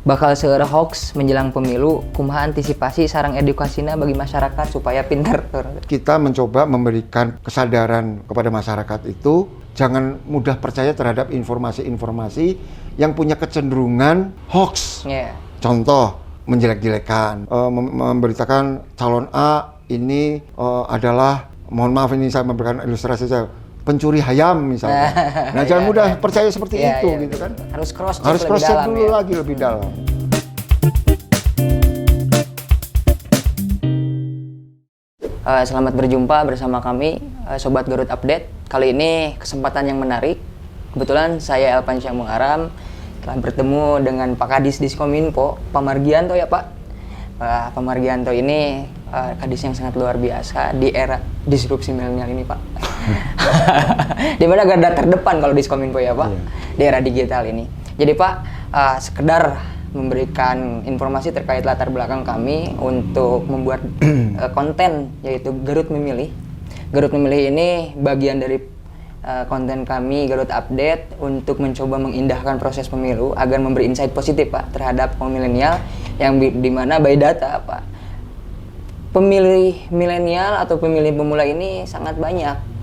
bakal seueur hoax menjelang pemilu, kumaha antisipasi sareng edukasina bagi masyarakat supaya pinter. Kita mencoba memberikan kesadaran kepada masyarakat itu jangan mudah percaya terhadap informasi-informasi yang punya kecenderungan hoax. Yeah. Contoh, menjelek-jelekan, memberitakan calon A ini adalah, mohon maaf ini saya memberikan ilustrasi saya, pencuri hayam misalnya. Nah, jangan mudah percaya seperti itu gitu kan. Harus cross check, Harus cross check dulu ya. lagi lebih dalam. Selamat berjumpa bersama kami Sobat Garut Update. Kali ini kesempatan yang menarik. Kebetulan saya Elvan Syah Muharam telah bertemu dengan Pak Kadis Diskominfo, Pak Margianto ya Pak. Pak Margianto ini kadis yang sangat luar biasa di era disrupsi milenial ini Pak. Di mana garda terdepan kalau Diskominfo ya Pak, di era digital ini. Jadi Pak, sekedar memberikan informasi terkait latar belakang kami untuk membuat konten, yaitu Garut Memilih. Garut Memilih ini bagian dari konten kami Garut Update untuk mencoba mengindahkan proses pemilu agar memberi insight positif Pak terhadap kaum milenial yang dimana by data Pak, pemilih milenial atau pemilih pemula ini sangat banyak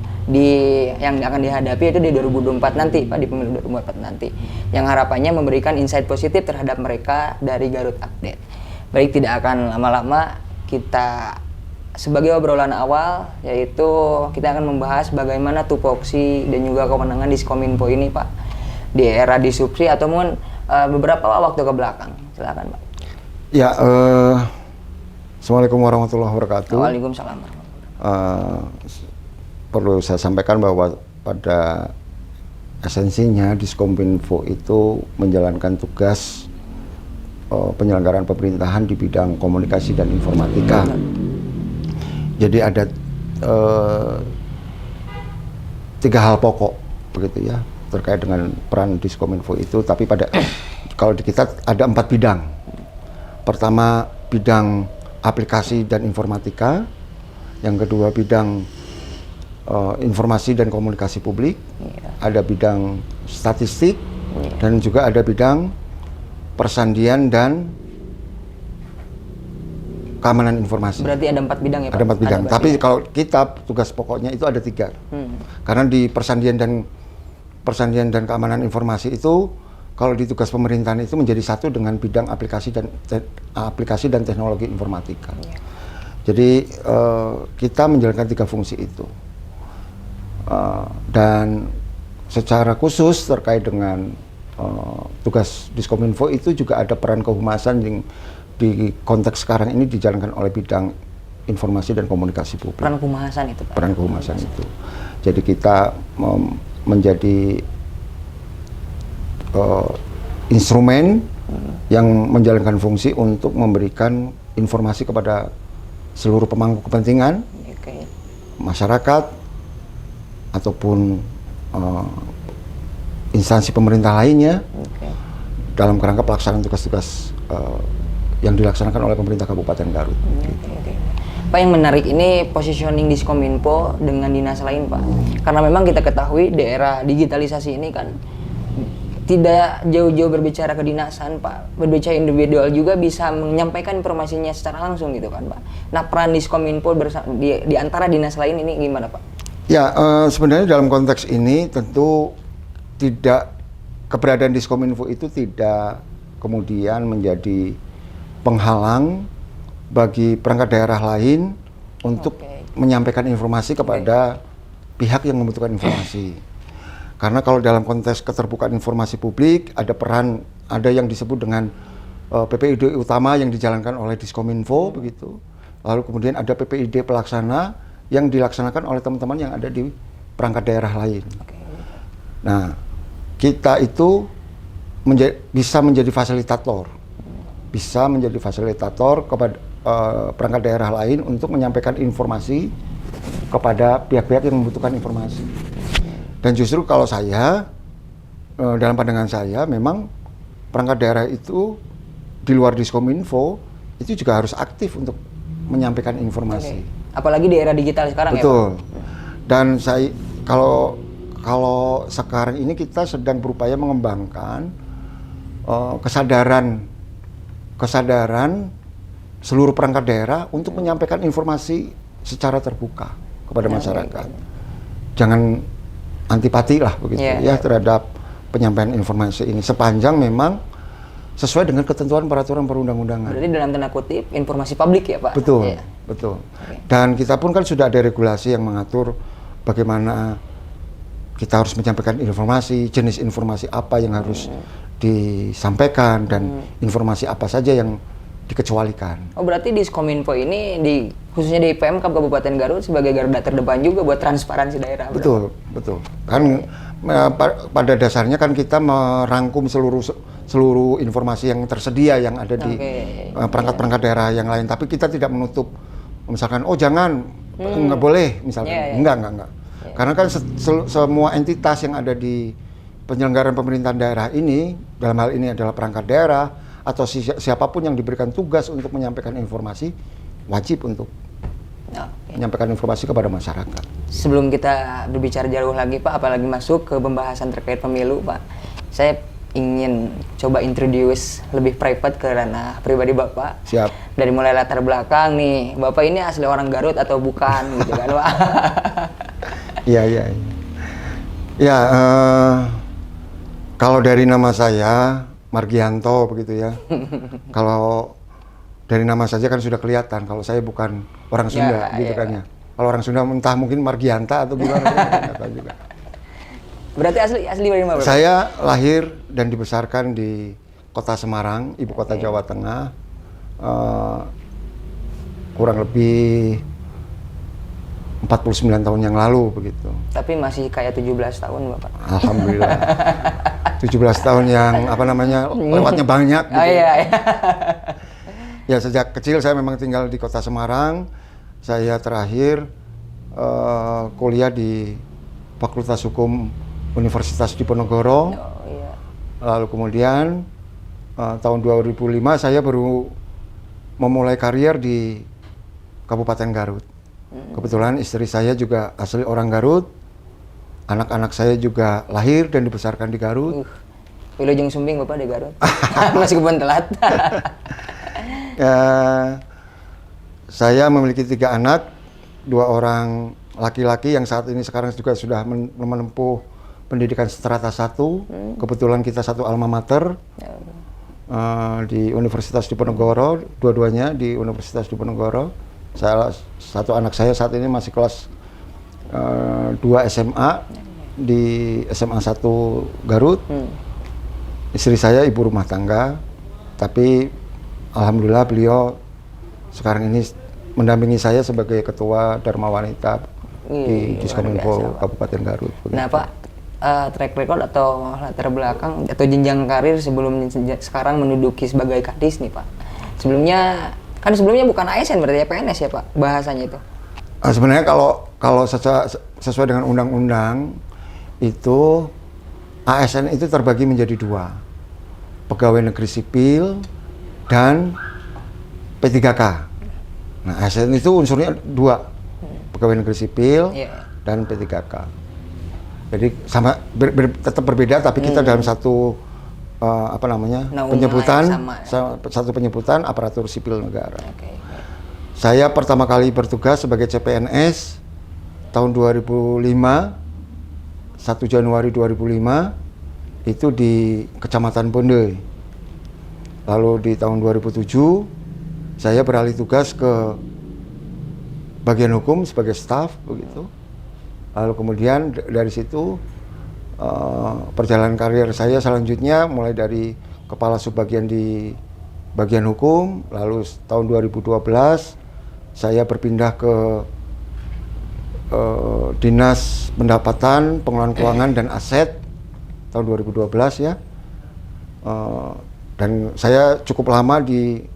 yang akan dihadapi itu di 2024 nanti Pak, di pemilu 2024 nanti, yang harapannya memberikan insight positif terhadap mereka dari Garut Update. Baik, tidak akan lama-lama, kita sebagai obrolan awal yaitu kita akan membahas bagaimana tupoksi dan juga kewenangan Diskominfo ini Pak di era disrupsi ataupun beberapa waktu ke belakang. Silakan Pak. Ya, Assalamualaikum warahmatullahi wabarakatuh. Waalaikumsalam. Perlu saya sampaikan bahwa pada esensinya Diskominfo itu menjalankan tugas penyelenggaraan pemerintahan di bidang komunikasi dan informatika. Jadi ada 3 hal pokok begitu ya terkait dengan peran Diskominfo itu. Tapi kalau di kita ada 4 bidang. Pertama bidang aplikasi dan informatika, yang kedua bidang informasi dan komunikasi publik, ada bidang statistik, dan juga ada bidang persandian dan keamanan informasi. Berarti ada 4 bidang ya Pak? Ada 4 bidang, tapi kalau kita tugas pokoknya itu ada 3. Karena di persandian dan keamanan informasi itu, kalau di tugas pemerintahan itu menjadi satu dengan bidang aplikasi dan teknologi informatika. Jadi kita menjalankan 3 fungsi itu. Dan secara khusus terkait dengan tugas Diskominfo itu juga ada peran kehumasan yang di konteks sekarang ini dijalankan oleh bidang informasi dan komunikasi publik. Peran kehumasan itu Pak? Peran kehumasan itu. Jadi kita menjadi instrumen yang menjalankan fungsi untuk memberikan informasi kepada seluruh pemangku kepentingan, masyarakat, ataupun instansi pemerintah lainnya dalam kerangka pelaksanaan tugas-tugas yang dilaksanakan oleh pemerintah Kabupaten Garut. Pak, yang menarik ini positioning Diskominfo dengan dinas lain Pak, karena memang kita ketahui di era digitalisasi ini kan tidak jauh-jauh berbicara kedinasan Pak, berbicara individual juga bisa menyampaikan informasinya secara langsung gitu kan Pak. Nah, peran Diskominfo di antara dinas lain ini gimana Pak? Ya, sebenarnya dalam konteks ini tentu keberadaan Diskominfo itu tidak kemudian menjadi penghalang bagi perangkat daerah lain untuk menyampaikan informasi kepada pihak yang membutuhkan informasi. Karena kalau dalam konteks keterbukaan informasi publik ada yang disebut dengan PPID utama yang dijalankan oleh Diskominfo begitu. Lalu kemudian ada PPID pelaksana yang dilaksanakan oleh teman-teman yang ada di perangkat daerah lain. Nah, kita itu bisa menjadi fasilitator kepada perangkat daerah lain untuk menyampaikan informasi kepada pihak-pihak yang membutuhkan informasi. Dan justru kalau dalam pandangan saya, memang perangkat daerah itu di luar Diskominfo itu juga harus aktif untuk menyampaikan informasi. Apalagi di era digital sekarang. Betul. Ya Pak? Dan kalau sekarang ini kita sedang berupaya mengembangkan kesadaran kesadaran seluruh perangkat daerah untuk menyampaikan informasi secara terbuka kepada masyarakat. Jangan antipati lah begitu terhadap penyampaian informasi ini, sepanjang memang sesuai dengan ketentuan peraturan perundang-undangan. Berarti dalam tanda kutip informasi publik ya Pak? Betul, betul. Dan kita pun kan sudah ada regulasi yang mengatur bagaimana kita harus menyampaikan informasi, jenis informasi apa yang harus disampaikan, dan informasi apa saja yang dikecualikan. Oh, berarti di Diskominfo ini, khususnya di PMK Kabupaten Garut sebagai garda terdepan juga buat transparansi daerah. Betul, betul. Kan pada dasarnya kan kita merangkum seluruh informasi yang tersedia yang ada di perangkat-perangkat daerah yang lain. Tapi kita tidak menutup, misalkan, oh jangan, nggak boleh, misalkan. Enggak. Karena kan semua entitas yang ada di penyelenggaraan pemerintahan daerah ini, dalam hal ini adalah perangkat daerah, atau siapapun yang diberikan tugas untuk menyampaikan informasi, wajib untuk menyampaikan informasi kepada masyarakat. Sebelum kita berbicara jauh lagi Pak, apalagi masuk ke pembahasan terkait pemilu Pak, saya ingin coba introduce lebih private ke ranah pribadi Bapak. Siap. Dari mulai latar belakang nih, Bapak ini asli orang Garut atau bukan gitu kan Pak? Iya. Ya, kalau dari nama saya Margianto begitu ya. Kalau dari nama saja kan sudah kelihatan kalau saya bukan orang Sunda gitu kan ya. Kalau orang Sunda entah mungkin Margianta atau gimana enggak tahu juga. Berarti asli dari mana? Saya lahir dan dibesarkan di Kota Semarang, ibu kota Jawa Tengah. Kurang lebih 49 tahun yang lalu begitu. Tapi masih kayak 17 tahun Bapak. Alhamdulillah. 17 tahun yang lewatnya banyak gitu. Ya, sejak kecil saya memang tinggal di Kota Semarang. Saya terakhir kuliah di Fakultas Hukum Universitas Diponegoro. Lalu kemudian tahun 2005 saya baru memulai karier di Kabupaten Garut. Kebetulan istri saya juga asli orang Garut. Anak-anak saya juga lahir dan dibesarkan di Garut. Wilujeng Sumbing Bapak di Garut. Masih kebun telat. Saya memiliki 3 anak, 2 orang laki-laki yang saat ini sekarang juga sudah menempuh pendidikan strata 1. Kebetulan kita satu alma mater di Universitas Diponegoro, dua-duanya di Universitas Diponegoro. Satu anak saya saat ini masih kelas 2 SMA di SMA 1 Garut. Istri saya ibu rumah tangga, tapi alhamdulillah beliau sekarang ini mendampingi saya sebagai ketua Dharma Wanita di Diskominfo Kabupaten Garut. Nah Pak, track record atau latar belakang atau jenjang karir sebelum sekarang menduduki sebagai kadis nih Pak. Sebelumnya bukan ASN berarti ya, PNS ya Pak bahasanya itu. Sebenarnya kalau sesuai dengan undang-undang itu ASN itu terbagi menjadi 2, pegawai negeri sipil dan P3K. Nah, ASN itu unsurnya 2, pegawai negeri sipil dan P3K. Jadi sama tetap berbeda, tapi kita dalam satu penyebutan, satu penyebutan aparatur sipil negara. Saya pertama kali bertugas sebagai CPNS tahun 2005, 1 Januari 2005, itu di Kecamatan Bonde. Lalu di tahun 2007, saya beralih tugas ke bagian hukum sebagai staf, begitu. Lalu kemudian dari situ, perjalanan karir saya selanjutnya mulai dari kepala subbagian di bagian hukum, lalu tahun 2012, saya berpindah ke Dinas Pendapatan, Pengelolaan Keuangan dan Aset tahun 2012 ya. Dan saya cukup lama di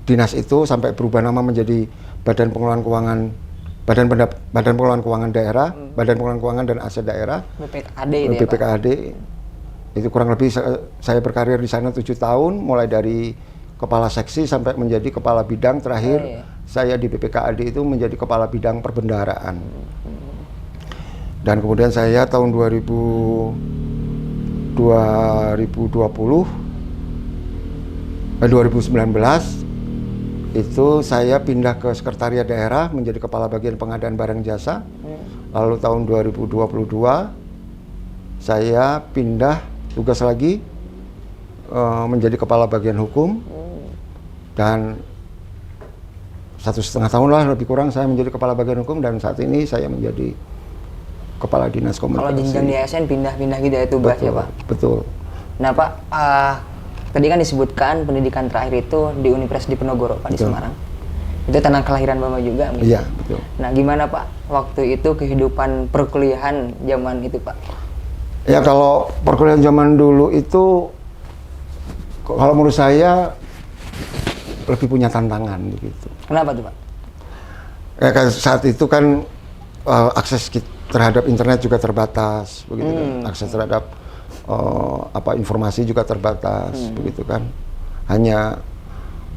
dinas itu sampai berubah nama menjadi Badan Pengelolaan Keuangan, Badan Pengelolaan Keuangan Daerah, Badan Pengelolaan Keuangan dan Aset Daerah, BPKAD. Itu kurang lebih saya berkarir di sana 7 tahun, mulai dari kepala seksi sampai menjadi kepala bidang. Terakhir saya di BPKAD itu menjadi kepala bidang perbendaharaan. Dan kemudian saya tahun 2020 2019 itu saya pindah ke sekretariat daerah menjadi kepala bagian pengadaan barang jasa. Lalu tahun 2022 saya pindah tugas lagi menjadi kepala bagian hukum. Dan 1,5 tahun lah lebih kurang saya menjadi kepala bagian hukum, dan saat ini saya menjadi kepala dinas komunikasi. Kalau jenjang di ASN pindah-pindah gitu ya tugas ya Pak? Betul. Nah Pak, tadi kan disebutkan pendidikan terakhir itu di Universitas Diponegoro Pak, di Semarang. Itu tanah kelahiran Bapak juga? Iya, betul. Nah gimana Pak waktu itu kehidupan perkuliahan zaman itu Pak? Ya kalau perkuliahan zaman dulu itu, kalau menurut saya lebih punya tantangan begitu. Kenapa tuh Pak? Ya kan saat itu kan akses terhadap internet juga terbatas, begitu kan. Akses terhadap informasi juga terbatas, begitu kan. Hanya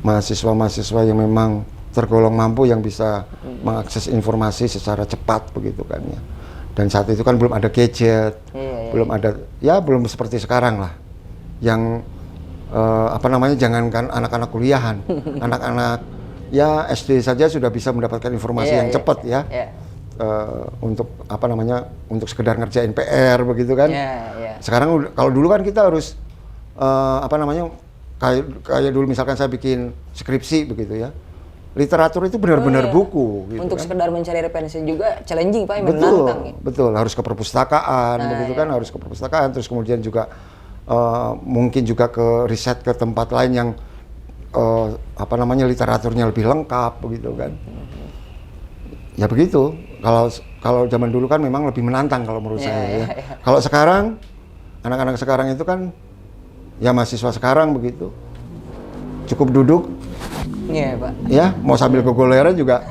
mahasiswa-mahasiswa yang memang tergolong mampu yang bisa mengakses informasi secara cepat, begitu kan ya. Dan saat itu kan belum ada gadget, belum ada, ya belum seperti sekarang lah, yang jangankan anak-anak kuliahan, anak-anak ya SD saja sudah bisa mendapatkan informasi yang cepat ya. Untuk untuk sekedar ngerjain PR, begitu kan. Sekarang kalau dulu kan kita harus kayak dulu misalkan saya bikin skripsi begitu ya. Literatur itu benar-benar buku gitu. Untuk kan. sekedar mencari referensi juga challenging Pak, Betul, menantang. betul, harus ke perpustakaan begitu kan, harus ke perpustakaan, terus kemudian juga mungkin juga ke riset ke tempat lain yang literaturnya lebih lengkap begitu kan. Ya begitu. Kalau zaman dulu kan memang lebih menantang kalau menurut saya ya. Kalau sekarang anak-anak sekarang itu kan ya mahasiswa sekarang begitu. Cukup duduk. Iya, Pak. Ya, mau sambil kegoleran juga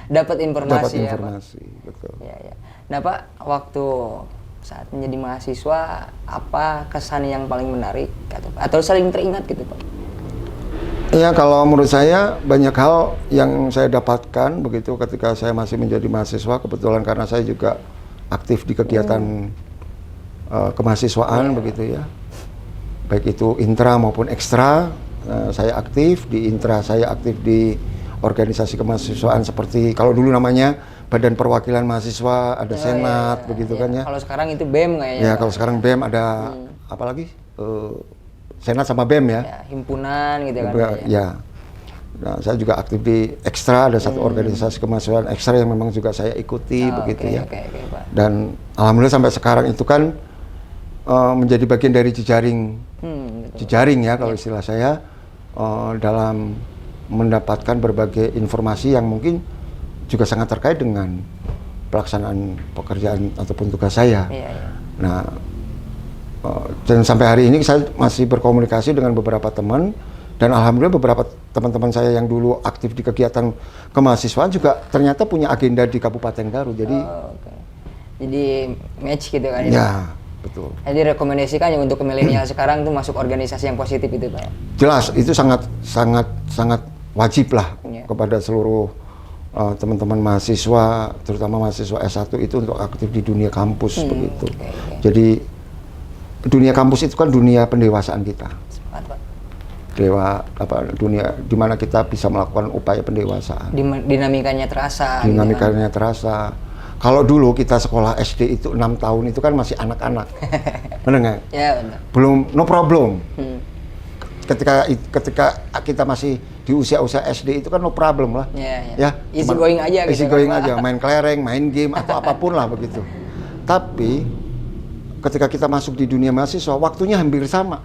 dapat informasi. Dapat informasi, betul. Ya. Nah, Pak, waktu saat menjadi mahasiswa, apa kesan yang paling menarik atau sering teringat gitu, Pak? Ya, kalau menurut saya banyak hal yang saya dapatkan begitu ketika saya masih menjadi mahasiswa, kebetulan karena saya juga aktif di kegiatan kemahasiswaan begitu ya. Baik itu intra maupun ekstra, saya aktif di intra, saya aktif di organisasi kemahasiswaan seperti kalau dulu namanya Badan Perwakilan Mahasiswa, ada Senat begitu kan ya. Kalau sekarang itu BEM kayaknya. Ya, kalau sekarang BEM ada apa lagi? Senat sama BEM ya. Himpunan gitu kan. Ya. Nah, saya juga aktif di ekstra, ada satu organisasi kemahasiswaan ekstra yang memang juga saya ikuti begitu ya. Pak. Dan alhamdulillah sampai sekarang itu kan menjadi bagian dari jejaring ya kalau istilah saya, dalam mendapatkan berbagai informasi yang mungkin juga sangat terkait dengan pelaksanaan pekerjaan ataupun tugas saya. Nah, dan sampai hari ini saya masih berkomunikasi dengan beberapa teman, dan alhamdulillah beberapa teman-teman saya yang dulu aktif di kegiatan kemahasiswaan juga ternyata punya agenda di Kabupaten Garut. Jadi jadi match gitu kan. Ya, betul. Jadi rekomendasikan yang untuk milenial sekarang tuh masuk organisasi yang positif itu, Pak. Jelas itu sangat wajib lah kepada seluruh teman-teman mahasiswa, terutama mahasiswa S1 itu untuk aktif di dunia kampus begitu. Jadi dunia kampus itu kan dunia pendewasaan kita. Dunia di mana kita bisa melakukan upaya pendewasaan. Dinamikanya terasa. Dinamikanya terasa. Kalau dulu kita sekolah SD itu 6 tahun itu kan masih anak-anak. Benar nggak? Ya, benar. Belum, no problem. Ketika kita masih di usia-usia SD itu kan no problem lah. Ya. Easy going aja gitu. Easy going aja, main kelereng, main game atau apapun lah begitu. Tapi ketika kita masuk di dunia mahasiswa, waktunya hampir sama.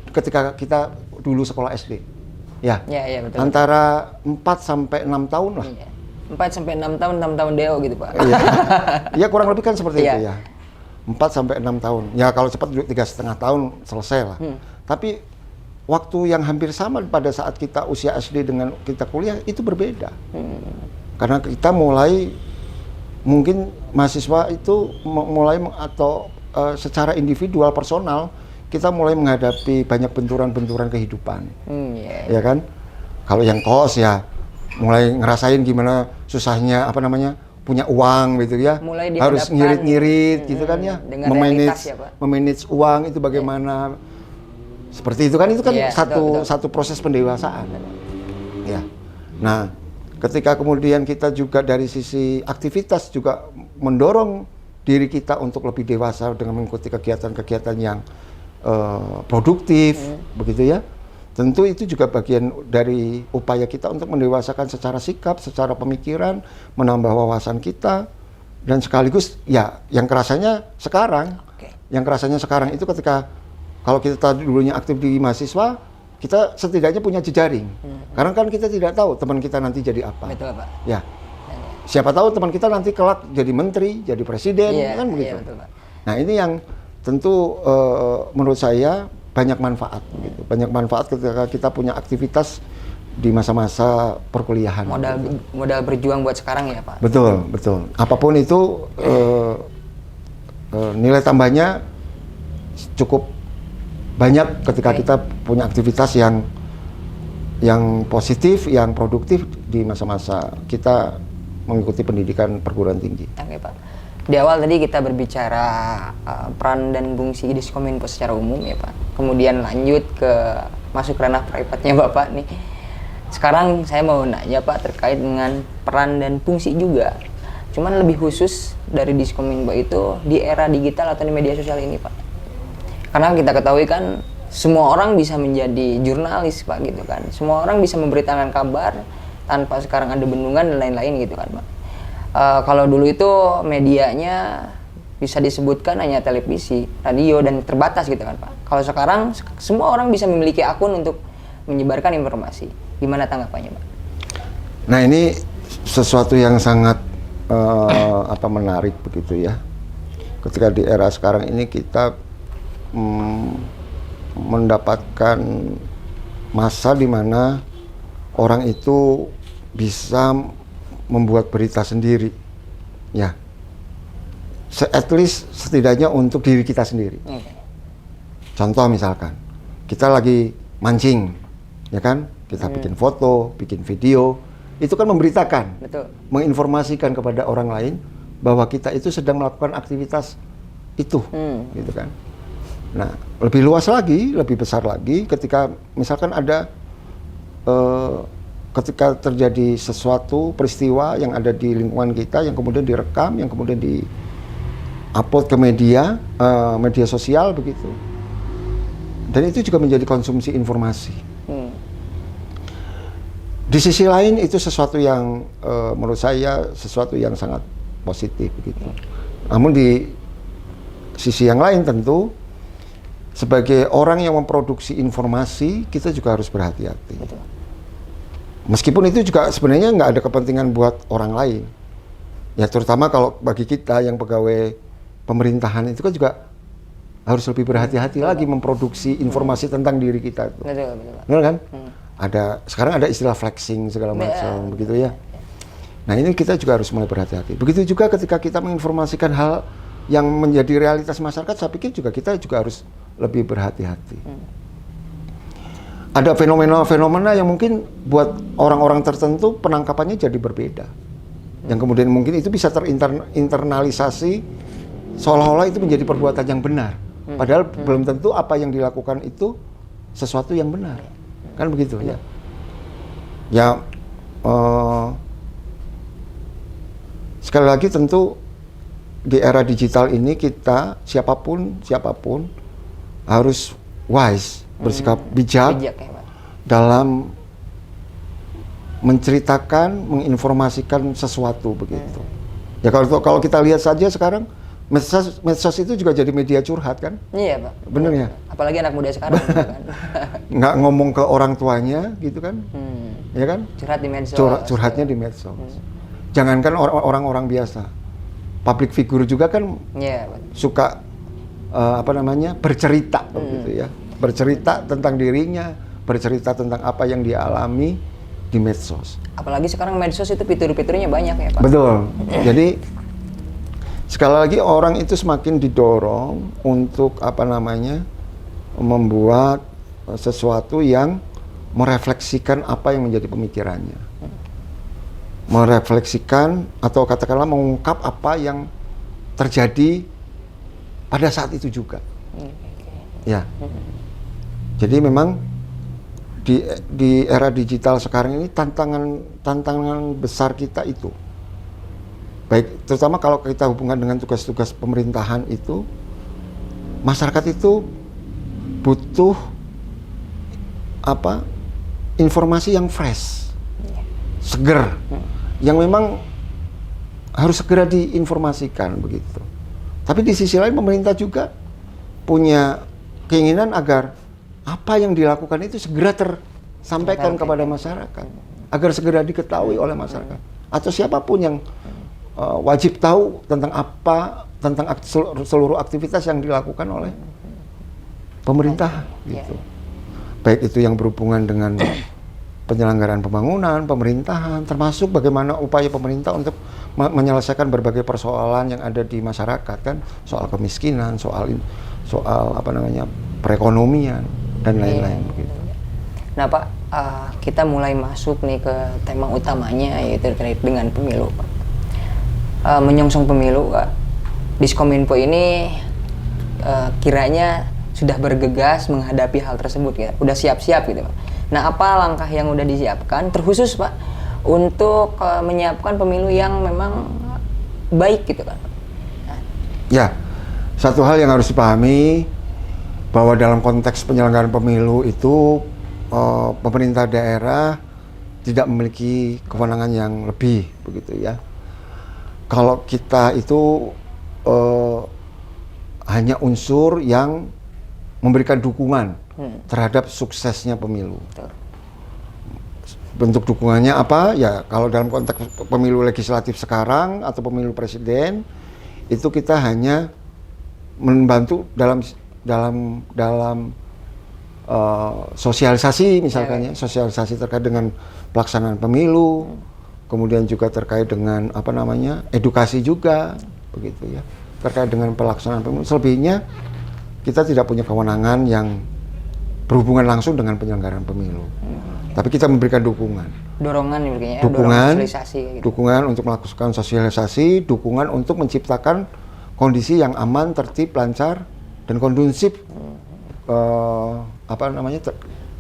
Ketika kita dulu sekolah SD. Ya. Betul. Antara 4 sampai 6 tahun lah. 4 sampai 6 tahun, 6 tahun deo gitu, Pak. Iya, kurang lebih kan seperti itu ya. 4 sampai 6 tahun. Ya kalau cepat 3,5 tahun selesai lah. Tapi waktu yang hampir sama pada saat kita usia SD dengan kita kuliah itu berbeda. Karena kita mulai, mungkin mahasiswa itu mulai atau secara individual, personal, kita mulai menghadapi banyak benturan-benturan kehidupan. Ya kan? Kalau yang kos ya mulai ngerasain gimana susahnya punya uang gitu ya. Harus ngirit-ngirit gitu kan ya. Memanage uang itu bagaimana. Seperti itu kan Iya, betul. satu proses pendewasaan. Ya. Nah, ketika kemudian kita juga dari sisi aktivitas juga mendorong diri kita untuk lebih dewasa dengan mengikuti kegiatan-kegiatan yang produktif, begitu ya. Tentu itu juga bagian dari upaya kita untuk mendewasakan secara sikap, secara pemikiran, menambah wawasan kita, dan sekaligus ya yang kerasanya sekarang, itu ketika kalau kita dulunya aktif di mahasiswa, kita setidaknya punya jejaring. Karena kan kita tidak tahu teman kita nanti jadi apa. Betul, Pak. Ya. Siapa tahu teman kita nanti kelak jadi menteri, jadi presiden, kan begitu. Iya, betul, Pak. Nah, ini yang tentu menurut saya banyak manfaat gitu. Banyak manfaat ketika kita punya aktivitas di masa-masa perkuliahan. Modal berjuang buat sekarang ya, Pak. Betul, betul. Apapun itu nilai tambahnya cukup banyak ketika kita punya aktivitas yang positif, yang produktif di masa-masa kita mengikuti pendidikan perguruan tinggi. Oke, Pak. Di awal tadi kita berbicara peran dan fungsi Diskominfo secara umum ya, Pak. Kemudian lanjut ke masuk ranah private-nya Bapak nih. Sekarang saya mau nanya Pak terkait dengan peran dan fungsi juga. Cuman lebih khusus dari Diskominfo itu di era digital atau di media sosial ini, Pak. Karena kita ketahui kan semua orang bisa menjadi jurnalis, Pak, gitu kan. Semua orang bisa memberitakan kabar tanpa sekarang ada bendungan dan lain-lain gitu kan, Pak. Kalau dulu itu medianya bisa disebutkan hanya televisi, radio, dan terbatas gitu kan, Pak. Kalau sekarang semua orang bisa memiliki akun untuk menyebarkan informasi. Gimana tanggapannya, Pak? Nah, ini sesuatu yang sangat menarik begitu ya. Ketika di era sekarang ini kita mendapatkan masa di mana orang itu bisa membuat berita sendiri, ya. At least setidaknya untuk diri kita sendiri. Contoh misalkan, kita lagi mancing, ya kan? Kita bikin foto, bikin video, itu kan memberitakan, Betul. menginformasikan kepada orang lain bahwa kita itu sedang melakukan aktivitas itu, gitu kan? Nah, lebih luas lagi, lebih besar lagi, ketika misalkan ada ketika terjadi sesuatu peristiwa yang ada di lingkungan kita yang kemudian direkam, yang kemudian di-upload ke media sosial begitu. Dan itu juga menjadi konsumsi informasi. Di sisi lain itu sesuatu yang menurut saya sesuatu yang sangat positif begitu. Namun di sisi yang lain tentu sebagai orang yang memproduksi informasi kita juga harus berhati-hati. Betul. Meskipun itu juga sebenarnya nggak ada kepentingan buat orang lain. Ya terutama kalau bagi kita yang pegawai pemerintahan itu kan juga harus lebih berhati-hati lagi memproduksi informasi tentang diri kita. Betul. Benar kan? Sekarang ada istilah flexing segala macam begitu ya. Nah, ini kita juga harus mulai berhati-hati. Begitu juga ketika kita menginformasikan hal yang menjadi realitas masyarakat, saya pikir kita juga harus lebih berhati-hati. Ada fenomena-fenomena yang mungkin buat orang-orang tertentu penangkapannya jadi berbeda. Yang kemudian mungkin itu bisa terinternalisasi seolah-olah itu menjadi perbuatan yang benar. Padahal belum tentu apa yang dilakukan itu sesuatu yang benar. Kan begitu ya. Ya, sekali lagi tentu di era digital ini kita siapapun harus wise, bersikap bijak Ya, Pak. dalam menceritakan, menginformasikan sesuatu begitu. Ya kalau kita lihat saja sekarang medsos itu juga jadi media curhat kan? Iya, Pak. Bener ya? Apalagi anak muda sekarang gitu kan. Nggak ngomong ke orang tuanya gitu kan? Ya kan? Curhat di medsos. Curhatnya di medsos. Jangankan orang-orang biasa, public figure juga kan Iya, Pak. suka bercerita begitu ya, bercerita tentang dirinya, bercerita tentang apa yang dia alami di medsos. Apalagi sekarang medsos itu fitur-fiturnya banyak ya, Pak. Betul. Jadi sekali lagi orang itu semakin didorong untuk membuat sesuatu yang merefleksikan apa yang menjadi pemikirannya, merefleksikan atau katakanlah mengungkap apa yang terjadi pada saat itu juga. Ya. Jadi memang di era digital sekarang ini tantangan besar kita itu, baik terutama kalau kita hubungkan dengan tugas-tugas pemerintahan itu, masyarakat itu butuh informasi yang fresh, seger, yang memang harus segera diinformasikan begitu. Tapi di sisi lain pemerintah juga punya keinginan agar apa yang dilakukan itu segera tersampaikan kepada masyarakat, agar segera diketahui oleh masyarakat atau siapapun yang wajib tahu tentang seluruh aktivitas yang dilakukan oleh pemerintah gitu. Baik itu yang berhubungan dengan penyelenggaraan pembangunan, pemerintahan, termasuk bagaimana upaya pemerintah untuk menyelesaikan berbagai persoalan yang ada di masyarakat, kan, soal kemiskinan, soal perekonomian dan lain-lain begitu. Nah Pak, kita mulai masuk nih ke tema utamanya, yaitu terkait dengan pemilu, Pak. Menyongsong pemilu, Pak, Diskominfo ini kiranya sudah bergegas menghadapi hal tersebut, ya, udah siap-siap gitu, Pak. Nah, apa langkah yang udah disiapkan, terkhusus Pak, untuk menyiapkan pemilu yang memang baik gitu kan? Nah. Ya, satu hal yang harus dipahami bahwa dalam konteks penyelenggaraan pemilu itu pemerintah daerah tidak memiliki kewenangan yang lebih begitu ya. Kalau kita itu hanya unsur yang memberikan dukungan terhadap suksesnya pemilu. Betul. Bentuk dukungannya apa? Ya, kalau dalam konteks pemilu legislatif sekarang atau pemilu presiden, itu kita hanya membantu dalam sosialisasi misalkan ya, sosialisasi terkait dengan pelaksanaan pemilu, kemudian juga terkait dengan edukasi juga, begitu ya, terkait dengan pelaksanaan pemilu. Selebihnya kita tidak punya kewenangan yang berhubungan langsung dengan penyelenggaraan pemilu. Tapi kita memberikan dukungan. Dorongan ya, sosialisasi. Dukungan untuk melakukan sosialisasi, dukungan untuk menciptakan kondisi yang aman, tertib, lancar, dan kondusif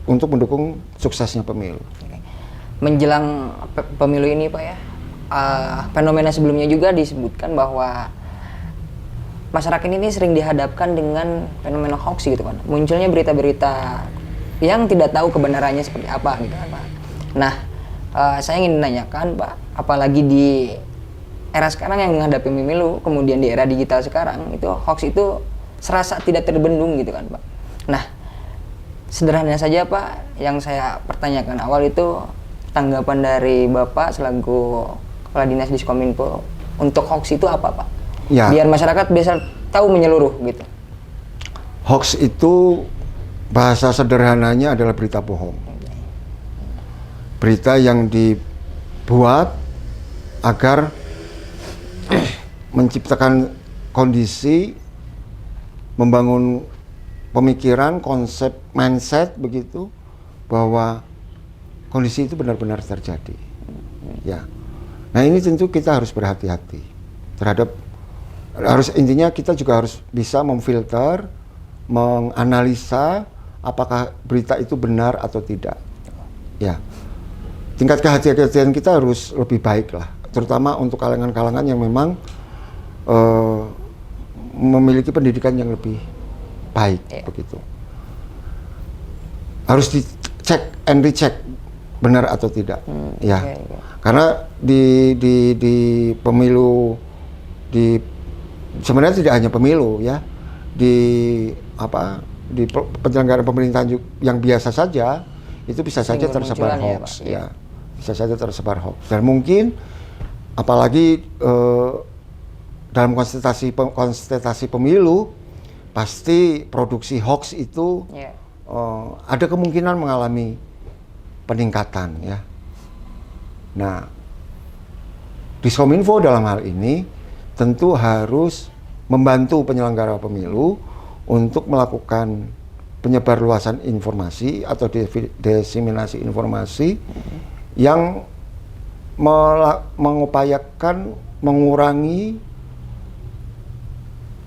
untuk mendukung suksesnya pemilu. Menjelang pemilu ini Pak ya, fenomena sebelumnya juga disebutkan bahwa masyarakat ini sering dihadapkan dengan fenomena hoax gitu kan. Munculnya berita-berita yang tidak tahu kebenarannya seperti apa gitu kan Pak. Nah, saya ingin menanyakan Pak, apalagi di era sekarang yang menghadapi pemilu, kemudian di era digital sekarang, itu hoax itu serasa tidak terbendung gitu kan Pak. Nah, sederhana saja Pak, yang saya pertanyakan awal itu tanggapan dari Bapak selaku Kepala Dinas Diskominfo untuk hoax itu apa Pak? Ya. Biar masyarakat bisa tahu menyeluruh gitu. Hoax itu bahasa sederhananya adalah berita bohong. Berita yang dibuat agar menciptakan kondisi, membangun pemikiran, konsep, mindset begitu, bahwa kondisi itu benar-benar terjadi. Ya. Nah, ini tentu kita harus berhati-hati terhadap, intinya kita juga harus bisa memfilter, menganalisa apakah berita itu benar atau tidak. Ya. Tingkat kehati-hatian kita harus lebih baik lah, terutama untuk kalangan-kalangan yang memang memiliki pendidikan yang lebih baik begitu. Harus dicek and recheck benar atau tidak. Karena di pemilu, sebenarnya tidak hanya pemilu ya, di penyelenggaraan pemerintahan yang biasa saja itu bisa saja tersebar hoax ya, bisa saja tersebar hoax. Dan mungkin apalagi dalam konsentrasi pemilu, pasti produksi hoax itu ada kemungkinan mengalami peningkatan ya. Nah, Diskominfo dalam hal ini tentu harus membantu penyelenggara pemilu untuk melakukan penyebarluasan informasi atau diseminasi informasi yang mengupayakan mengurangi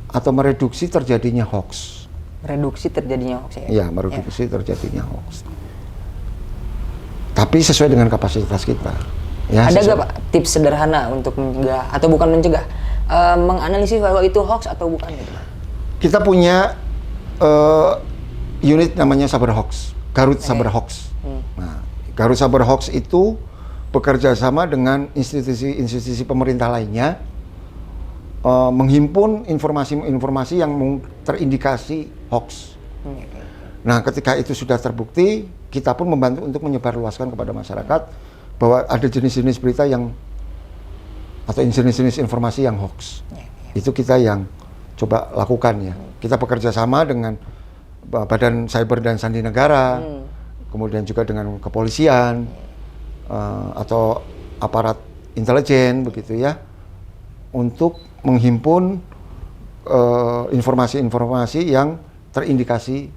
atau mereduksi terjadinya hoax. mereduksi terjadinya hoax ya? Ya, mereduksi terjadinya hoax. Tapi sesuai dengan kapasitas kita. Ya, ada nggak Pak tips sederhana untuk mencegah atau bukan mencegah, menganalisis bahwa itu hoax atau bukan gitu? Kita punya unit namanya Cyberhoax, Garut Cyberhoax. Nah, Garut Cyberhoax itu bekerja sama dengan institusi pemerintah lainnya, menghimpun informasi-informasi yang terindikasi hoax. Nah, ketika itu sudah terbukti, kita pun membantu untuk menyebarluaskan kepada masyarakat bahwa ada jenis-jenis berita atau jenis-jenis informasi yang hoax. Itu kita yang coba lakukan ya. Kita bekerja sama dengan Badan Cyber dan Sandi Negara, kemudian juga dengan kepolisian atau aparat intelijen begitu ya, untuk menghimpun informasi-informasi yang terindikasi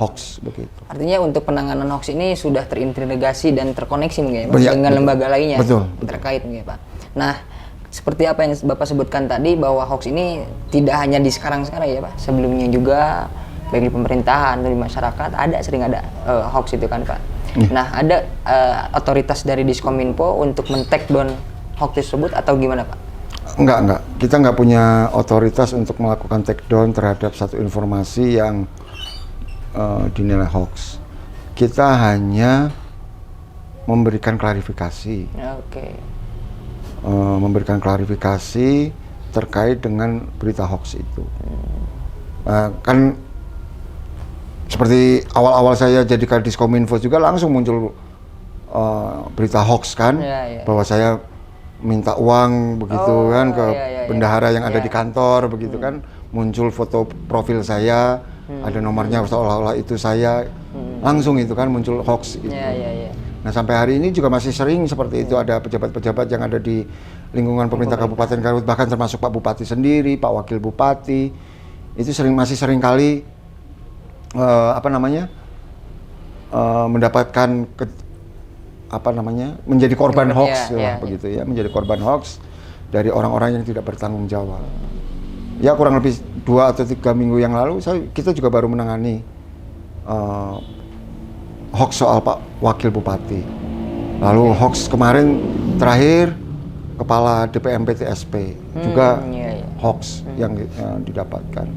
hoax begitu. Artinya untuk penanganan hoax ini sudah terintegrasi dan terkoneksi mungkin ya, Pak, dengan lembaga lainnya terkait mungkin Pak. Nah, seperti apa yang Bapak sebutkan tadi bahwa hoax ini tidak hanya di sekarang-sekarang ya Pak, sebelumnya juga baik di pemerintahan atau di masyarakat sering ada hoax itu kan Pak. Nah, ada otoritas dari Diskominfo untuk men-take down hoax tersebut atau gimana Pak? Enggak. Kita nggak punya otoritas untuk melakukan take down terhadap satu informasi yang dinilai hoax. Kita hanya memberikan klarifikasi. Memberikan klarifikasi terkait dengan berita hoax itu. Kan seperti awal-awal saya jadi Kadiskominfo juga langsung muncul berita hoax kan, bahwa saya minta uang begitu kan ke bendahara yang ada di kantor begitu kan, muncul foto profil saya, ada nomornya seolah-olah itu saya, langsung itu kan muncul hoax gitu. Nah, sampai hari ini juga masih sering seperti itu, ada pejabat-pejabat yang ada di lingkungan pemerintah Kabupaten Garut, bahkan termasuk Pak Bupati sendiri, Pak Wakil Bupati, itu masih sering kali mendapatkan menjadi korban hoax begitu ya, menjadi korban hoax dari orang-orang yang tidak bertanggung jawab. Ya, kurang lebih 2 atau 3 minggu yang lalu kita juga baru menangani hoax soal Pak Wakil Bupati. Lalu hoax kemarin terakhir Kepala DPMP-TSP juga hoax yang didapatkan.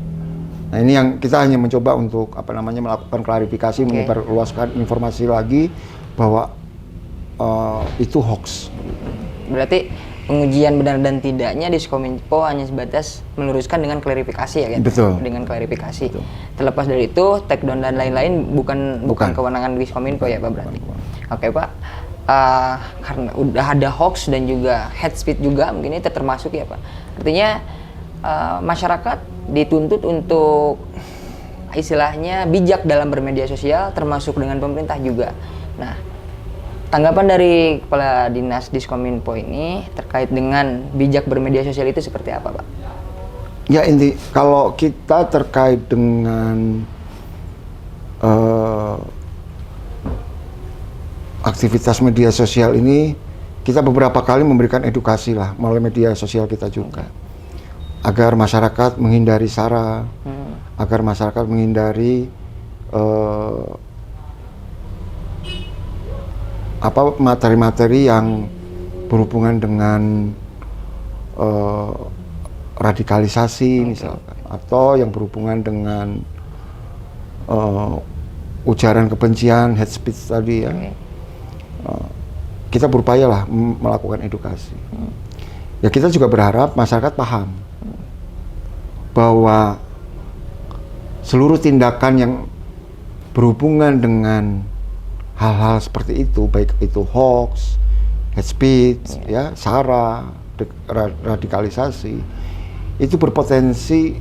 Nah, ini yang kita hanya mencoba untuk melakukan klarifikasi, menyebarluaskan informasi lagi bahwa itu hoax. Berarti pengujian benar dan tidaknya Diskominfo hanya sebatas meluruskan dengan klarifikasi ya kan? Betul. Dengan klarifikasi. Betul. Terlepas dari itu, take down dan lain-lain bukan kewenangan Diskominfo ya Pak berarti. Oke Pak, karena udah ada hoax dan juga hate speech juga mungkin ini termasuk ya Pak. Artinya masyarakat dituntut untuk istilahnya bijak dalam bermedia sosial, termasuk dengan pemerintah juga. Nah, tanggapan dari Kepala Dinas Diskominfo ini terkait dengan bijak bermedia sosial itu seperti apa, Pak? Ya, kalau kita terkait dengan aktivitas media sosial ini, kita beberapa kali memberikan edukasi lah melalui media sosial kita juga, agar masyarakat menghindari sara, agar masyarakat menghindari materi-materi yang berhubungan dengan radikalisasi misalkan, atau yang berhubungan dengan ujaran kebencian, hate speech tadi ya. Kita berupaya lah melakukan edukasi. Ya, kita juga berharap masyarakat paham bahwa seluruh tindakan yang berhubungan dengan hal-hal seperti itu, baik itu hoax, hate speech, ya, sara, radikalisasi, itu berpotensi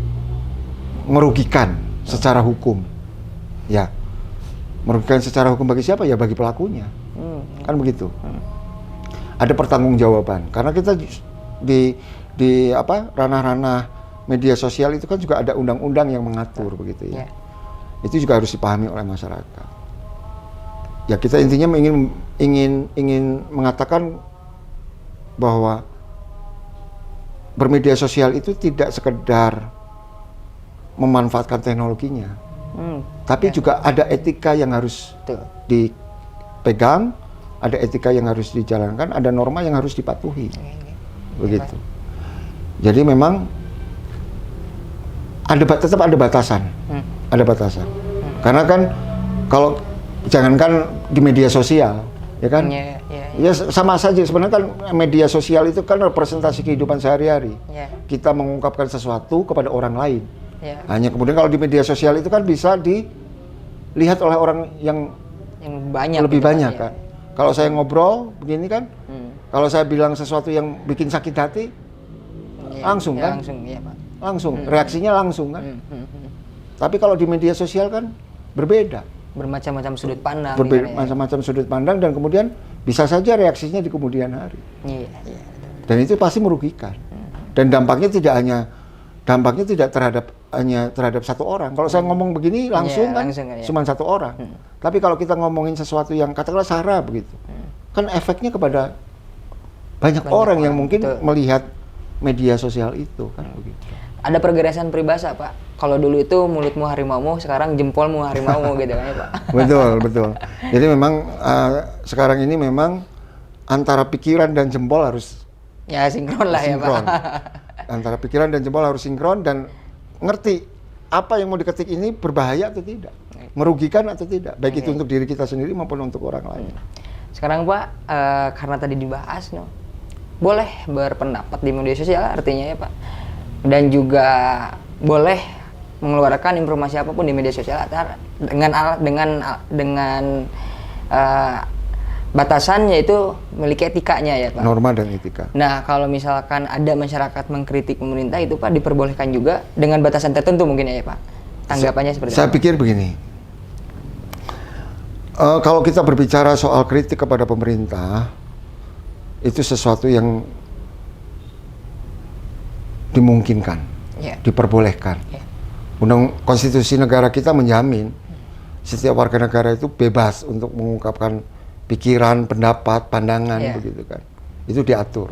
merugikan secara hukum. Ya, merugikan secara hukum bagi siapa? Ya, bagi pelakunya. Kan begitu. Ada pertanggungjawaban. Karena kita di ranah-ranah media sosial itu kan juga ada undang-undang yang mengatur begitu ya. Itu juga harus dipahami oleh masyarakat. Ya, kita intinya ingin mengatakan bahwa bermedia sosial itu tidak sekedar memanfaatkan teknologinya, tapi juga ada etika yang harus Betul. dipegang, ada etika yang harus dijalankan, ada norma yang harus dipatuhi. Begitu. Jadi memang tetap ada batasan. Ada batasan. Karena kan kalau jangankan di media sosial, ya kan? Ya sama saja sebenarnya kan media sosial itu kan representasi kehidupan sehari-hari. Kita mengungkapkan sesuatu kepada orang lain. Hanya kemudian kalau di media sosial itu kan bisa dilihat oleh orang yang banyak lebih gitu banyak kan. Kalau saya ngobrol begini kan, kalau saya bilang sesuatu yang bikin sakit hati, langsung kan? Langsung, iya Pak. Langsung, reaksinya langsung kan. Tapi kalau di media sosial kan berbeda. Bermacam-macam sudut pandang. Macam-macam sudut pandang dan kemudian bisa saja reaksinya di kemudian hari. Iya. Dan itu pasti merugikan. Dan dampaknya tidak hanya terhadap satu orang. Kalau saya ngomong begini langsung cuma satu orang. Tapi kalau kita ngomongin sesuatu yang katakanlah sara begitu, kan efeknya kepada banyak orang yang mungkin melihat media sosial itu kan begitu. Ada pergerakan peribahasa Pak. Kalau dulu itu mulutmu harimaumu, sekarang jempolmu harimaumu gitu kan ya Pak. Betul. Jadi memang sekarang ini memang antara pikiran dan jempol harus sinkron lah ya Pak. Antara pikiran dan jempol harus sinkron dan ngerti apa yang mau diketik ini berbahaya atau tidak, merugikan atau tidak, baik itu untuk diri kita sendiri maupun untuk orang lain. Sekarang Pak, karena tadi dibahas, boleh berpendapat di media sosial artinya ya Pak, dan juga boleh mengeluarkan informasi apapun di media sosial dengan batasan yaitu memiliki etikanya ya Pak. Norma dan etika. Nah kalau misalkan ada masyarakat mengkritik pemerintah itu Pak diperbolehkan juga dengan batasan tertentu mungkin ya Pak. Tanggapannya seperti apa? Saya pikir begini. Kalau kita berbicara soal kritik kepada pemerintah, itu sesuatu yang dimungkinkan, diperbolehkan. Konstitusi negara kita menjamin setiap warga negara itu bebas untuk mengungkapkan pikiran, pendapat, pandangan, begitu kan. Itu diatur.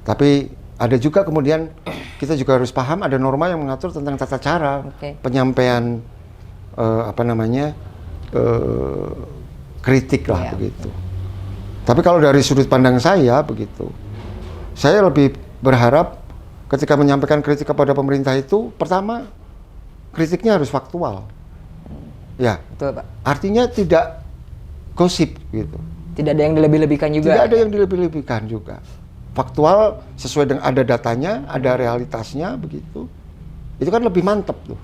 Tapi ada juga kemudian kita juga harus paham ada norma yang mengatur tentang tata cara penyampaian kritik lah begitu. Tapi kalau dari sudut pandang saya begitu, saya lebih berharap ketika menyampaikan kritik kepada pemerintah itu pertama kritiknya harus faktual. Ya. Betul, Pak. Artinya tidak gosip gitu. Tidak ada yang dilebih-lebihkan juga. Tidak ada yang dilebih-lebihkan juga. Faktual sesuai dengan ada datanya, ada realitasnya begitu. Itu kan lebih mantap tuh.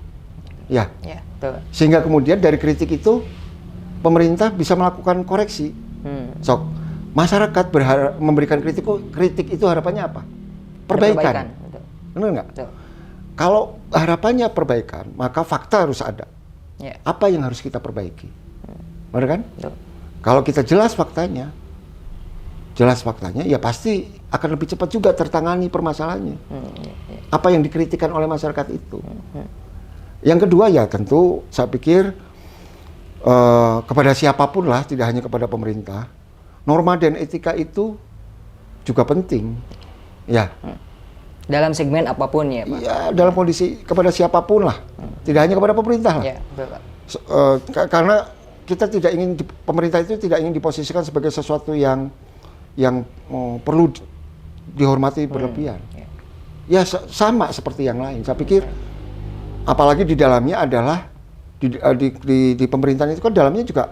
Ya. Betul. Sehingga kemudian dari kritik itu pemerintah bisa melakukan koreksi. Sok masyarakat berharap memberikan kritik itu harapannya apa? Perbaikan. Benar nggak? Kalau harapannya perbaikan, maka fakta harus ada. Apa yang harus kita perbaiki? Benar kan? Kalau kita jelas faktanya, ya pasti akan lebih cepat juga tertangani permasalahannya. Apa yang dikritikkan oleh masyarakat itu. Yang kedua ya tentu saya pikir kepada siapapun lah, tidak hanya kepada pemerintah, norma dan etika itu juga penting. Ya. Dalam segmen apapun ya Pak? Ya, dalam kondisi kepada siapapun lah, tidak hanya kepada pemerintah lah. Karena kita tidak ingin pemerintah itu tidak ingin diposisikan sebagai sesuatu yang perlu dihormati berlebihan. Ya sama seperti yang lain. Saya pikir apalagi di dalamnya adalah di pemerintahan itu kan dalamnya juga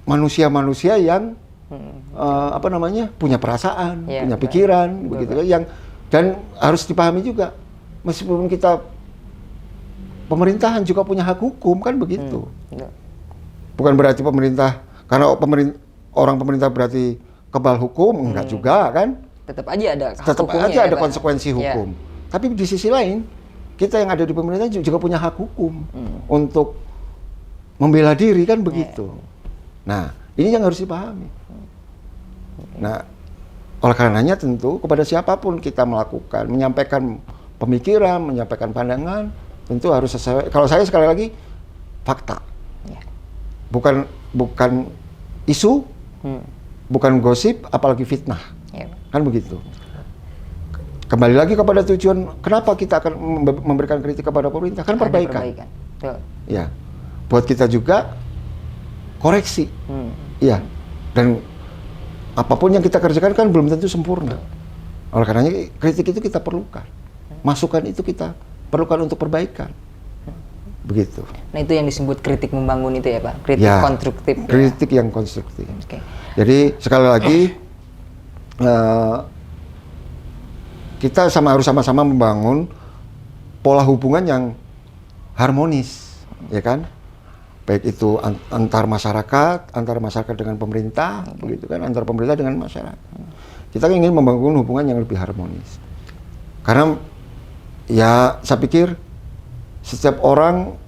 manusia-manusia yang punya perasaan, punya pikiran, begitu yang dan harus dipahami juga meskipun kita pemerintahan juga punya hak hukum kan begitu. Bukan berarti pemerintah karena orang pemerintah berarti kebal hukum enggak juga kan? Tetap aja ada konsekuensi hukum. Tapi di sisi lain kita yang ada di pemerintah juga punya hak hukum untuk membela diri kan begitu. Nah, ini yang harus dipahami. Nah, oleh karenanya tentu kepada siapapun kita menyampaikan pemikiran, menyampaikan pandangan, tentu harus sesuai. Kalau saya sekali lagi fakta, bukan isu, bukan gosip, apalagi fitnah, kan begitu. Kembali lagi kepada tujuan kenapa kita akan memberikan kritik kepada pemerintah kan perbaikan. Ya, buat kita juga koreksi. Ya, dan apapun yang kita kerjakan kan belum tentu sempurna. Oleh karenanya kritik itu kita perlukan, masukan itu kita perlukan untuk perbaikan. Begitu. Nah itu yang disebut kritik membangun itu ya Pak, kritik Ya, konstruktif. kritik yang konstruktif. Oke. Jadi sekali lagi kita harus sama-sama membangun pola hubungan yang harmonis, ya kan? Baik itu antar masyarakat dengan pemerintah, begitu kan? Antar pemerintah dengan masyarakat. Kita ingin membangun hubungan yang lebih harmonis. Karena ya saya pikir setiap orang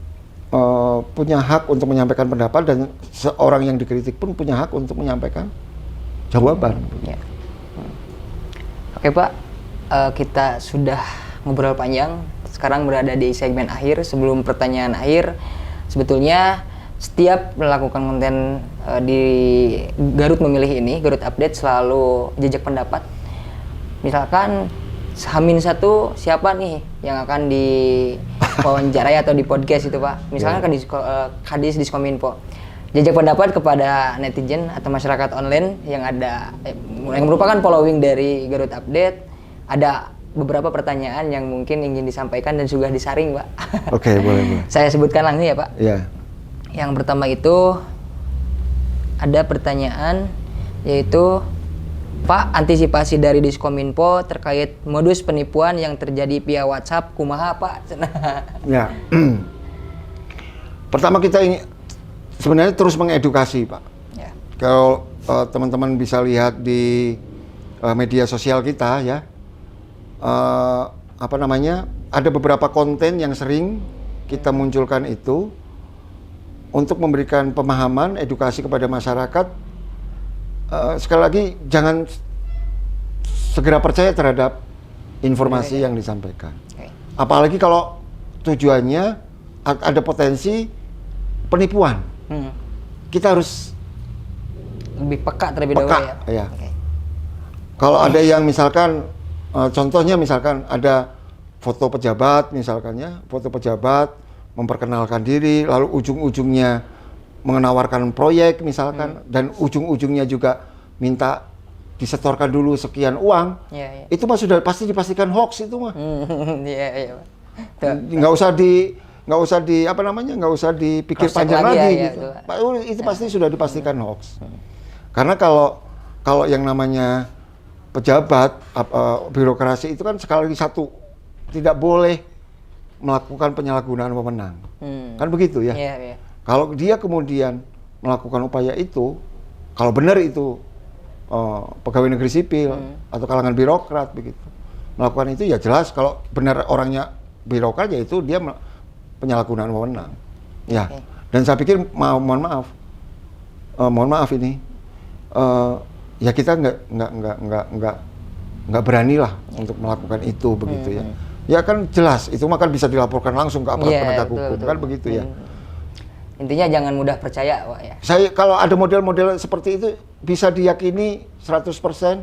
punya hak untuk menyampaikan pendapat dan seorang yang dikritik pun punya hak untuk menyampaikan jawaban. Ya. Oke Pak, kita sudah ngobrol panjang. Sekarang berada di segmen akhir. Sebelum pertanyaan akhir, sebetulnya setiap melakukan konten di Garut Memilih ini, Garut Update selalu jejak pendapat. Misalkan H-1 siapa nih yang akan diwawancarai atau di podcast itu Pak? Misalkan Kadis Diskominfo. Jejak pendapat kepada netizen atau masyarakat online yang ada yang merupakan following dari Garut Update. Ada beberapa pertanyaan yang mungkin ingin disampaikan dan sudah disaring Pak. Oke, boleh. Saya sebutkan langsung ya Pak. Iya. Yang pertama itu ada pertanyaan yaitu Pak, antisipasi dari Diskominfo terkait modus penipuan yang terjadi via WhatsApp kumaha Pak? Ya. Pertama kita ingin sebenarnya terus mengedukasi Pak. Ya. Kalau teman-teman bisa lihat di media sosial kita ya, ada beberapa konten yang sering kita munculkan itu untuk memberikan pemahaman, edukasi kepada masyarakat. Sekali lagi jangan segera percaya terhadap informasi yang disampaikan. Apalagi kalau tujuannya ada potensi penipuan. Kita harus lebih peka terlebih dahulu ya. Ya. Kalau ada yang misalkan contohnya misalkan ada foto pejabat misalkannya, foto pejabat memperkenalkan diri lalu ujung-ujungnya menawarkan proyek misalkan dan ujung-ujungnya juga minta disetorkan dulu sekian uang. Itu mah sudah pasti dipastikan hoax itu mah. Nggak usah dipikir panjang lagi gitu. Itu pasti sudah dipastikan hoax. Karena kalau yang namanya pejabat birokrasi itu kan sekali lagi satu tidak boleh melakukan penyalahgunaan wewenang. Kan begitu ya. Kalau dia kemudian melakukan upaya itu, kalau benar itu pegawai negeri sipil atau kalangan birokrat begitu melakukan itu, ya jelas kalau benar orangnya birokrat ya itu dia penyalahgunaan wewenang. Ya. Dan saya pikir mohon maaf ini ya kita nggak berani lah untuk melakukan itu begitu ya. Ya kan jelas itu mah kan bisa dilaporkan langsung ke aparat penegak hukum kan begitu ya. Intinya jangan mudah percaya, Pak ya. Saya kalau ada model-model seperti itu bisa diyakini 100%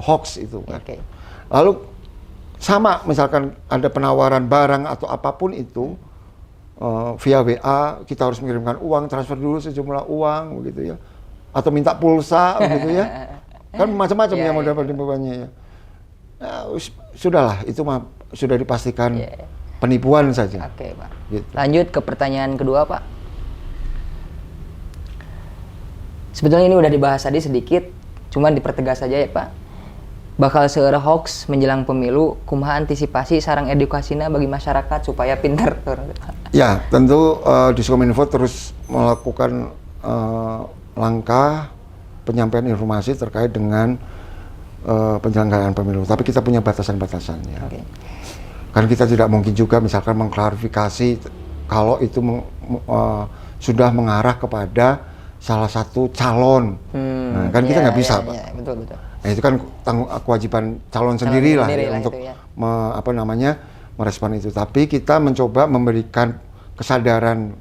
hoax itu kan. Lalu sama misalkan ada penawaran barang atau apapun itu via WA, kita harus mengirimkan uang, transfer dulu sejumlah uang begitu ya. Atau minta pulsa begitu ya. Kan macam-macam ya model penipuannya ya. Sudahlah itu mah sudah dipastikan penipuan saja. Oke, Pak. Gitu. Lanjut ke pertanyaan kedua, Pak. Sebetulnya ini udah dibahas tadi sedikit, cuman dipertegas saja ya, Pak. Bakal seueur hoax menjelang pemilu, kumaha antisipasi sarang edukasina bagi masyarakat supaya pintar. Ya, tentu Diskominfo terus melakukan langkah penyampaian informasi terkait dengan penyelenggaraan pemilu. Tapi kita punya batasan-batasannya. Kan kita tidak mungkin juga misalkan mengklarifikasi kalau itu sudah mengarah kepada salah satu calon. Nah, kan kita nggak bisa, Pak. Betul. Nah, itu kan kewajiban calon sendiri lah ya, untuk itu, merespon itu. Tapi kita mencoba memberikan kesadaran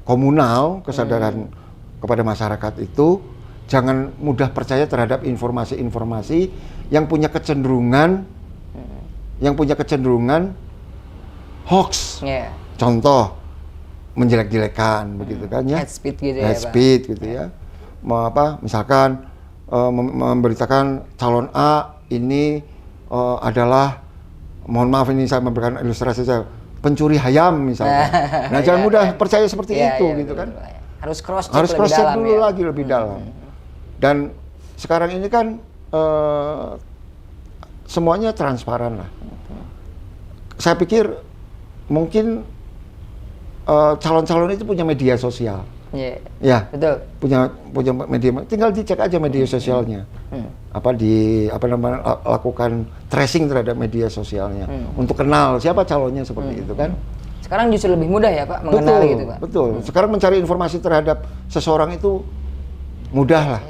komunal, kesadaran kepada masyarakat itu jangan mudah percaya terhadap informasi-informasi yang punya kecenderungan hoax. Contoh, menjelek-jelekan begitu kan ya. Head speed gitu ya, Head Pak. speed gitu ya. Mau apa? Misalkan memberitakan calon A ini adalah, mohon maaf ini saya memberikan ilustrasi saya, pencuri ayam misalnya. Nah, jangan mudah percaya seperti itu gitu kan. Harus cross check Harus lebih cross check dalam dulu ya. lagi lebih dalam. Dan sekarang ini kan semuanya transparan lah. Saya pikir mungkin calon-calon itu punya media sosial. Iya. Ya, Betul. punya media, tinggal dicek aja media sosialnya. Apa namanya, lakukan tracing terhadap media sosialnya untuk kenal siapa calonnya seperti itu kan. Sekarang justru lebih mudah ya Pak mengenali gitu Pak. Betul. Sekarang mencari informasi terhadap seseorang itu mudah lah.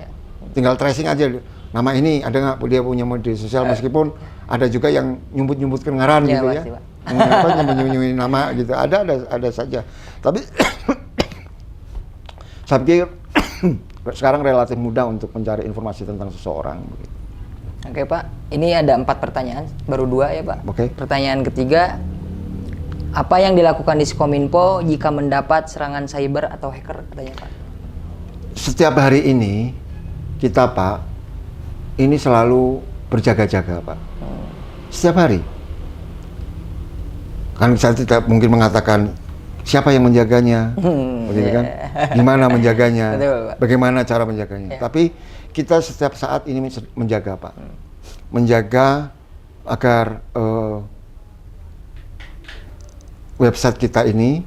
Tinggal tracing aja. Nama ini ada nggak dia punya media sosial, meskipun ada juga yang nyumbut-nyumbutkan ngaran Iya, gitu pasti, ya. Pak. Nyumbut-nyumbut nama gitu. Ada saja. Tapi saya pikir sekarang relatif mudah untuk mencari informasi tentang seseorang. Oke Pak, ini ada 4 pertanyaan, baru 2 ya Pak. Oke. Pertanyaan ketiga, apa yang dilakukan di Kominfo jika mendapat serangan cyber atau hacker katanya Pak? Setiap hari ini kita Pak, ini selalu berjaga-jaga Pak. Setiap hari. Kan saya tidak mungkin mengatakan siapa yang menjaganya, begitu kan? Gimana menjaganya? Betul, Pak. Bagaimana cara menjaganya? Tapi kita setiap saat ini menjaga Pak, menjaga agar website kita ini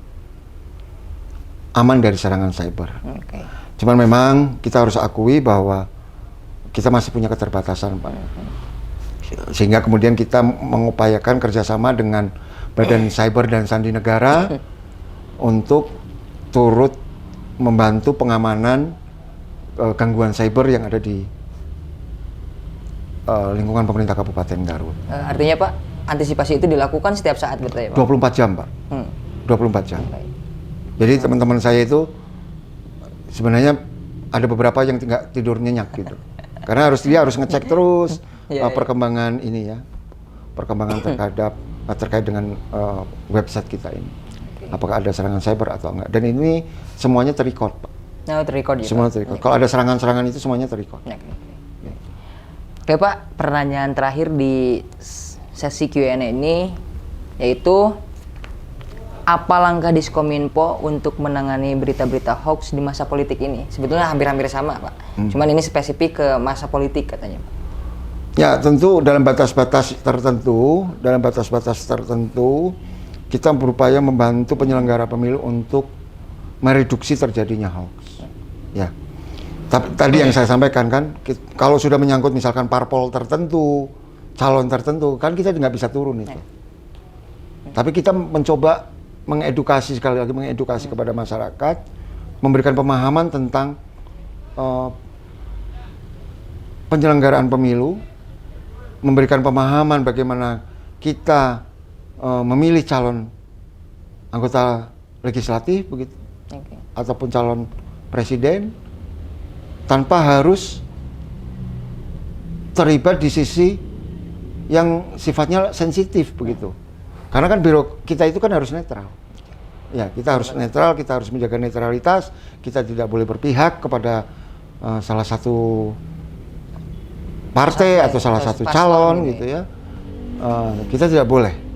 aman dari serangan cyber. Oke. Cuman memang kita harus akui bahwa kita masih punya keterbatasan Pak. Sehingga kemudian kita mengupayakan kerjasama dengan Badan Cyber dan Sandi Negara untuk turut membantu pengamanan gangguan cyber yang ada di lingkungan pemerintah Kabupaten Garut. Artinya Pak, antisipasi itu dilakukan setiap saat betul ya Pak? 24 jam Pak, 24 jam. Baik. Jadi teman-teman saya itu sebenarnya ada beberapa yang tidak tidur nyenyak gitu. Karena dia harus ngecek terus perkembangan ini ya, perkembangan terkait dengan website kita ini. Apakah ada serangan cyber atau enggak? Dan ini semuanya terrecord Pak. Nah, terrecord ya Semua Pak? terrecord. Kalau ada serangan-serangan itu semuanya terrecord. Oke Pak, pertanyaan terakhir di sesi Q&A ini yaitu apa langkah Diskominfo untuk menangani berita-berita hoax di masa politik ini? Sebetulnya hampir-hampir sama Pak, cuman ini spesifik ke masa politik katanya Pak. Ya tentu dalam batas-batas tertentu kita berupaya membantu penyelenggara pemilu untuk mereduksi terjadinya hoax. Ya. Tapi tadi yang saya sampaikan kan, kalau sudah menyangkut misalkan parpol tertentu, calon tertentu, kan kita nggak bisa turun itu. Tapi kita mencoba mengedukasi, sekali lagi mengedukasi kepada masyarakat, memberikan pemahaman tentang penyelenggaraan pemilu, memberikan pemahaman bagaimana kita memilih calon anggota legislatif begitu, ataupun calon presiden, tanpa harus terlibat di sisi yang sifatnya sensitif begitu. Karena kan biro kita itu kan harus netral. Ya, kita harus netral, kita harus menjaga netralitas, kita tidak boleh berpihak kepada salah satu partai atau salah satu calon gitu ya. Kita tidak boleh.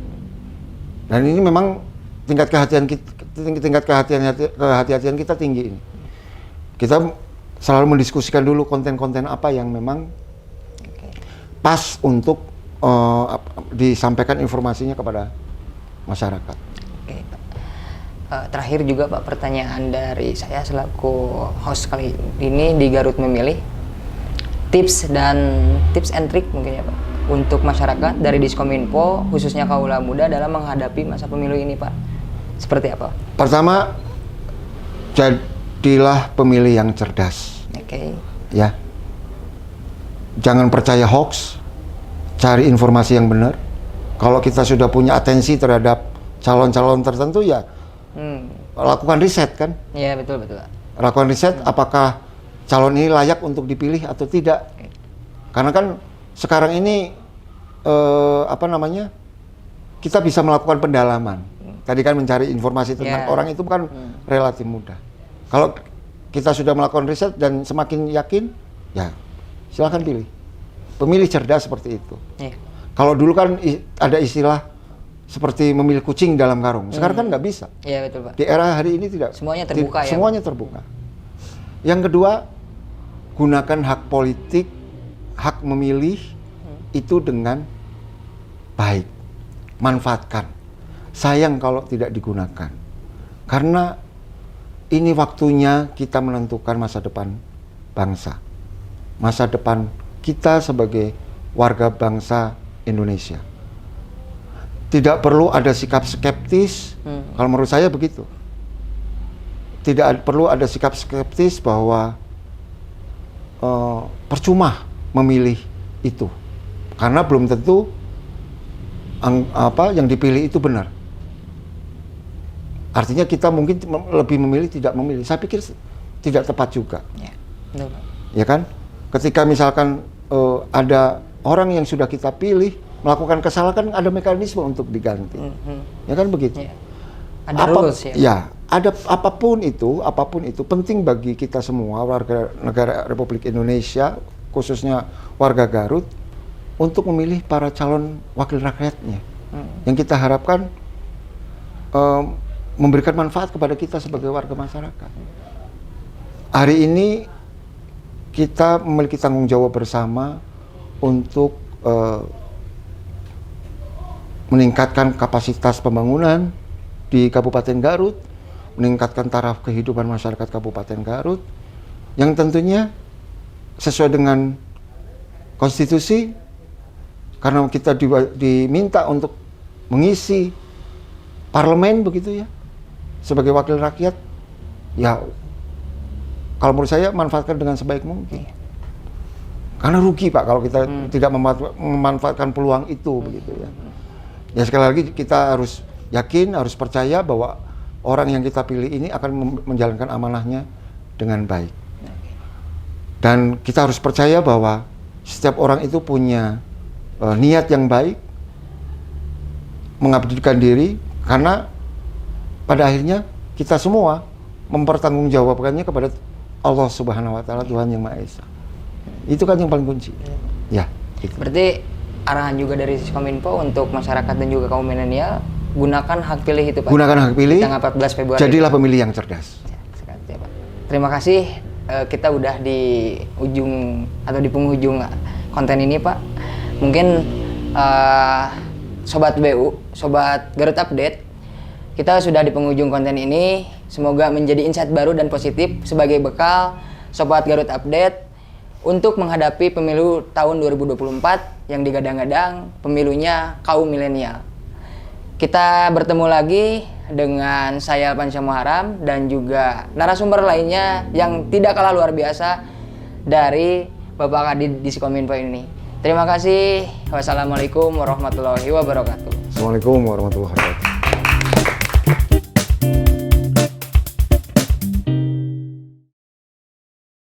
Dan ini memang tingkat kehati-hatian kita tinggi ini. Kita selalu mendiskusikan dulu konten-konten apa yang memang pas untuk disampaikan informasinya kepada masyarakat. Oke, Pak. Terakhir juga Pak, pertanyaan dari saya selaku host kali ini di Garut Memilih. Tips and trik mungkin ya Pak untuk masyarakat dari Diskominfo khususnya kaula muda dalam menghadapi masa pemilu ini Pak. Seperti apa? Pertama, jadilah pemilih yang cerdas. Oke. Ya. Jangan percaya hoax, cari informasi yang benar. Kalau kita sudah punya atensi terhadap calon-calon tertentu ya lakukan riset kan? Iya, betul. Lakukan riset apakah calon ini layak untuk dipilih atau tidak. Karena kan sekarang ini kita bisa melakukan pendalaman tadi kan mencari informasi tentang orang itu kan relatif mudah. Kalau kita sudah melakukan riset dan semakin yakin, ya silakan pilih. Pemilih cerdas seperti itu. Kalau dulu kan ada istilah seperti memilih kucing dalam karung. Sekarang kan nggak bisa. Iya betul Pak. Di era hari ini tidak. Semuanya terbuka ya. Semuanya terbuka. Yang kedua, gunakan hak politik, hak memilih itu dengan baik. Manfaatkan. Sayang kalau tidak digunakan. Karena ini waktunya kita menentukan masa depan bangsa. Masa depan kita sebagai warga bangsa Indonesia. Tidak perlu ada sikap skeptis, kalau menurut saya begitu. Tidak perlu ada sikap skeptis bahwa percuma memilih itu. Karena belum tentu yang dipilih itu benar. Artinya kita mungkin lebih memilih tidak memilih. Saya pikir tidak tepat juga. Ya, betul, Pak. Ya kan? Ketika misalkan ada orang yang sudah kita pilih melakukan kesalahan, ada mekanisme untuk diganti. Ya kan begitu? Ya. Ada rules ya? Ya, ada apapun itu penting bagi kita semua warga negara Republik Indonesia, khususnya warga Garut, untuk memilih para calon wakil rakyatnya. Yang kita harapkan memberikan manfaat kepada kita sebagai warga masyarakat. Hari ini kita memiliki tanggung jawab bersama untuk meningkatkan kapasitas pembangunan di Kabupaten Garut, meningkatkan taraf kehidupan masyarakat Kabupaten Garut, yang tentunya sesuai dengan konstitusi, karena kita diminta untuk mengisi parlemen begitu ya, sebagai wakil rakyat, ya kalau menurut saya manfaatkan dengan sebaik mungkin. Karena rugi Pak kalau kita tidak memanfaatkan peluang itu begitu ya. Ya sekali lagi kita harus yakin, harus percaya bahwa orang yang kita pilih ini akan menjalankan amanahnya dengan baik. Dan kita harus percaya bahwa setiap orang itu punya niat yang baik, mengabdikan diri, karena pada akhirnya kita semua mempertanggungjawabkannya kepada Allah Subhanahu wa Ta'ala, Tuhan Yang Maha Esa. Itu kan yang paling kunci. Ya. Gitu. Berarti arahan juga dari Kominfo untuk masyarakat dan juga kaum milenial, gunakan hak pilih itu Pak. Gunakan hak pilih. Tanggal 14 Februari. Jadilah pemilih yang cerdas. Ya, Pak. Terima kasih. Kita udah di ujung atau di penghujung konten ini Pak. Mungkin Sobat BU, Sobat Garut Update, kita sudah di penghujung konten ini. Semoga menjadi insight baru dan positif sebagai bekal Sobat Garut Update untuk menghadapi pemilu tahun 2024 yang digadang-gadang pemilunya kaum milenial. Kita bertemu lagi dengan saya Alpansyah Muharam dan juga narasumber lainnya yang tidak kalah luar biasa dari Bapak Kadid di Kominfo ini. Terima kasih. Wassalamualaikum warahmatullahi wabarakatuh. Assalamualaikum warahmatullahi wabarakatuh.